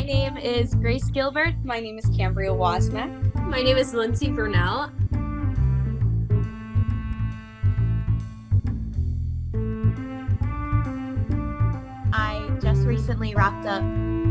name is Grace Gilbert. My name is Cambria Wozmak. My name is Lindsey Brunelle. I just recently wrapped up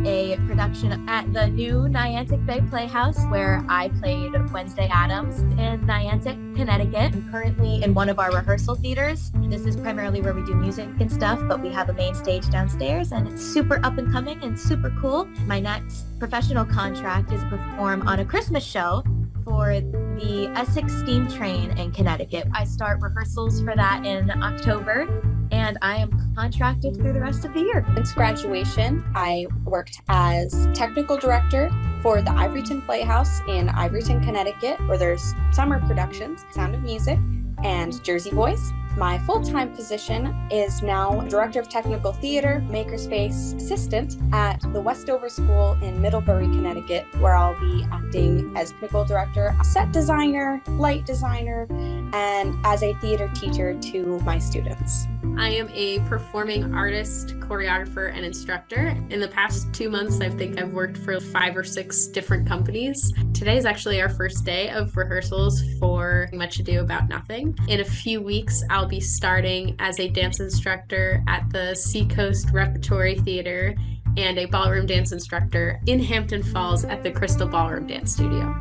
a production at the new Niantic Bay Playhouse where I played Wednesday Addams in Niantic, Connecticut. I'm currently in one of our rehearsal theaters. This is primarily where we do music and stuff, but we have a main stage downstairs and it's super up and coming and super cool. My next professional contract is to perform on a Christmas show for the Essex Steam Train in Connecticut. I start rehearsals for that in October, and I am contracted through the rest of the year. Since graduation, I worked as technical director for the Ivoryton Playhouse in Ivoryton, Connecticut, where there's summer productions, Sound of Music, and Jersey Boys. My full-time position is now Director of Technical Theater, Makerspace Assistant at the Westover School in Middlebury, Connecticut, where I'll be acting as Technical Director, set designer, light designer, and as a theater teacher to my students. I am a performing artist, choreographer, and instructor. In the past 2 months, I think I've worked for 5 or 6 different companies. Today is actually our first day of rehearsals for Much Ado About Nothing. In a few weeks, I'll be starting as a dance instructor at the Seacoast Repertory Theater and a ballroom dance instructor in Hampton Falls at the Crystal Ballroom Dance Studio.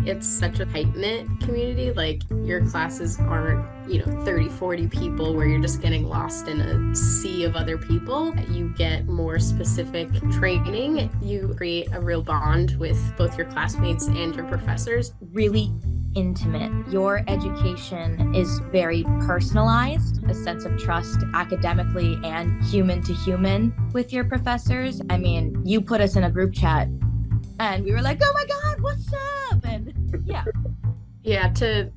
It's such a tight-knit community. Like, your classes aren't, 30, 40 people where you're just getting lost in a sea of other people. You get more specific training. You create a real bond with both your classmates and your professors. Really intimate. Your education is very personalized, a sense of trust academically and human to human with your professors. I mean, you put us in a group chat and we were like, oh my God, what's up? And yeah. Yeah, to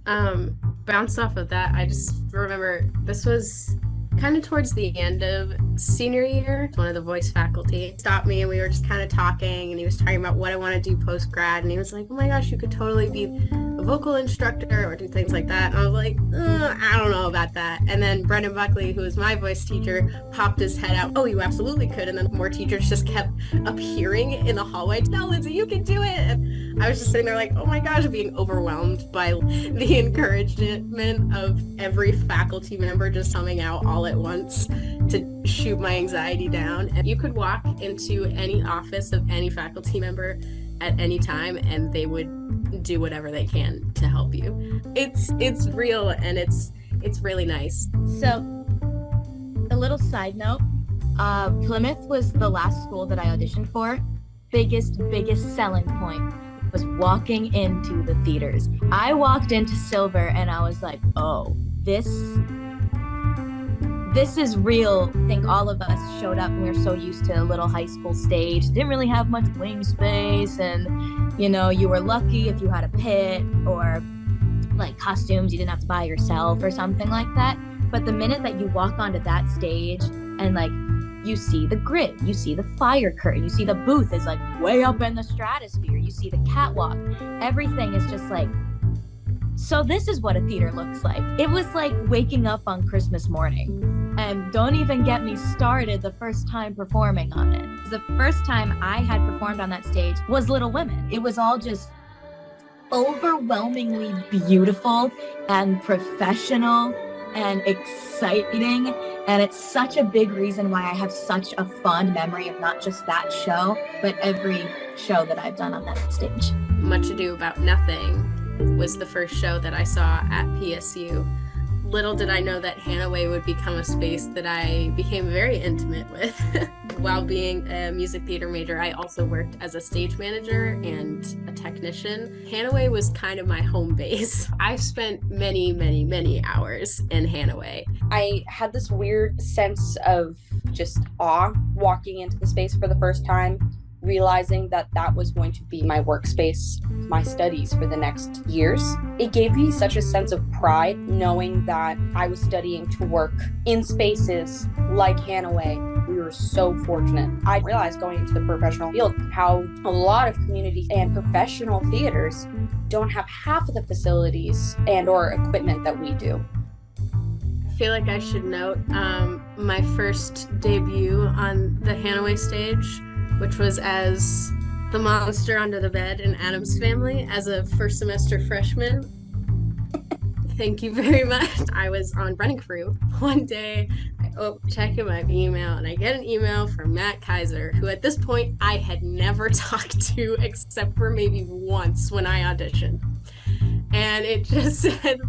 bounce off of that, I just remember this was kind of towards the end of senior year. One of the voice faculty stopped me and we were just kind of talking, and he was talking about what I want to do post-grad, and he was like, oh my gosh, you could totally be a vocal instructor or do things like that. And I was like, I don't know about that. And then Brendan Buckley, who was my voice teacher, popped his head out, oh, you absolutely could. And then more teachers just kept appearing in the hallway. No, Lindsey, you can do it. And I was just sitting there like, oh my gosh, being overwhelmed by the encouragement of every faculty member just coming out all at once to shoot my anxiety down. And you could walk into any office of any faculty member at any time and they would do whatever they can to help you. It's real and it's really nice. So, a little side note, Plymouth was the last school that I auditioned for. Biggest selling point was walking into the theaters. I walked into Silver and I was like, oh, this is real. I think all of us showed up and we were so used to a little high school stage. Didn't really have much wing space, and you were lucky if you had a pit or like costumes you didn't have to buy yourself or something like that. But the minute that you walk onto that stage and like you see the grid, you see the fire curtain, you see the booth is like way up in the stratosphere, you see the catwalk, everything is just like, so this is what a theater looks like. It was like waking up on Christmas morning. And don't even get me started the first time performing on it. The first time I had performed on that stage was Little Women. It was all just overwhelmingly beautiful and professional and exciting. And it's such a big reason why I have such a fond memory of not just that show, but every show that I've done on that stage. Much Ado About Nothing was the first show that I saw at PSU. Little did I know that Hannaway would become a space that I became very intimate with. While being a music theater major, I also worked as a stage manager and a technician. Hannaway was kind of my home base. I've spent many hours in Hannaway. I had this weird sense of just awe walking into the space for the first time, realizing that that was going to be my workspace, my studies for the next years. It gave me such a sense of pride knowing that I was studying to work in spaces like Hannaway. We were so fortunate. I realized going into the professional field how a lot of community and professional theaters don't have half of the facilities and or equipment that we do. feel like I should note my first debut on the Hanaway stage, which was as the monster under the bed in Addams Family as a first semester freshman. Thank you very much. I was on running crew one day. Checking my email, and I get an email from Matt Kaiser, who at this point I had never talked to except for maybe once when I auditioned. And it just said,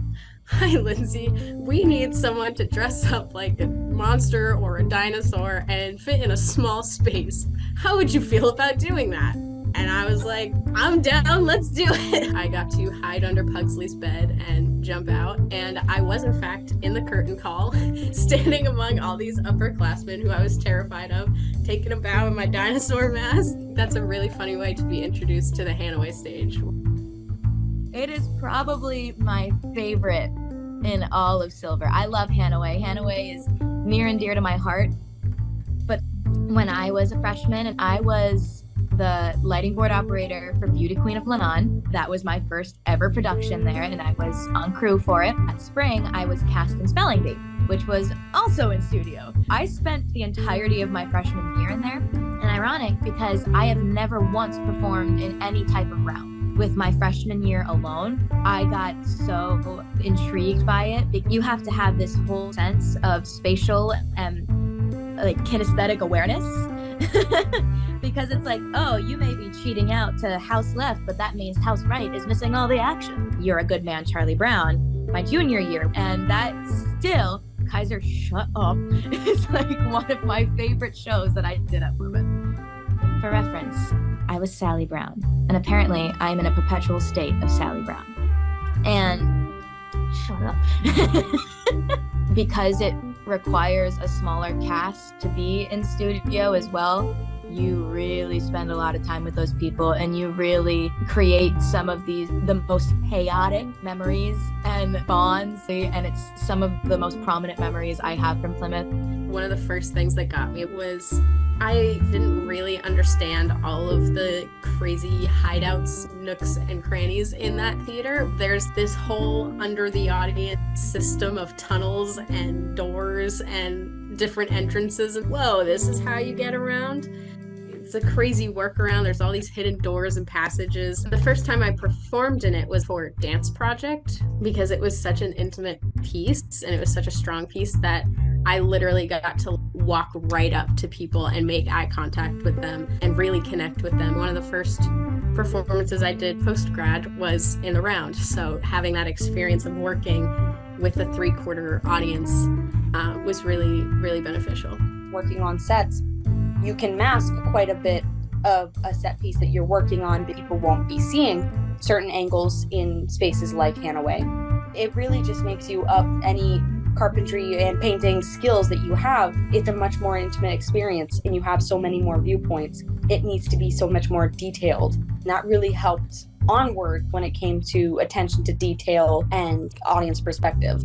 "Hi, Lindsey. We need someone to dress up like a monster or a dinosaur and fit in a small space. How would you feel about doing that?" And I was like, "I'm down, let's do it." I got to hide under Pugsley's bed and jump out. And I was, in fact, in the curtain call, standing among all these upperclassmen who I was terrified of, taking a bow in my dinosaur mask. That's a really funny way to be introduced to the Hanaway stage. It is probably my favorite in all of Silver. I love Hanaway. Hanaway is near and dear to my heart. But when I was a freshman, and I was the lighting board operator for Beauty Queen of Lebanon. That was my first ever production there, and I was on crew for it. That spring, I was cast in Spelling Bee, which was also in studio. I spent the entirety of my freshman year in there, and ironic because I have never once performed in any type of round. With my freshman year alone, I got so intrigued by it. You have to have this whole sense of spatial and kinesthetic awareness. Because it's like, oh, you may be cheating out to house left, but that means house right is missing all the action. You're a Good Man, Charlie Brown, my junior year. And that still, Kaiser, shut up, is like one of my favorite shows that I did at Plymouth. For reference, I was Sally Brown. And apparently I'm in a perpetual state of Sally Brown. And shut up. Because it requires a smaller cast to be in studio as well, you really spend a lot of time with those people, and you really create some of the most chaotic memories and bonds, and it's some of the most prominent memories I have from Plymouth. One of the first things that got me was I didn't really understand all of the crazy hideouts, nooks, and crannies in that theater. There's this whole under the audience system of tunnels and doors and different entrances, and whoa, this is how you get around. It's a crazy workaround. There's all these hidden doors and passages. The first time I performed in it was for a dance project because it was such an intimate piece and it was such a strong piece that I literally got to walk right up to people and make eye contact with them and really connect with them. One of the first performances I did post-grad was in the round. So having that experience of working with a three-quarter audience was really, really beneficial. Working on sets, you can mask quite a bit of a set piece that you're working on, but people won't be seeing certain angles in spaces like Hanaway. It really just makes you up any carpentry and painting skills that you have. It's a much more intimate experience, and you have so many more viewpoints. It needs to be so much more detailed. And that really helped Onward when it came to attention to detail and audience perspective.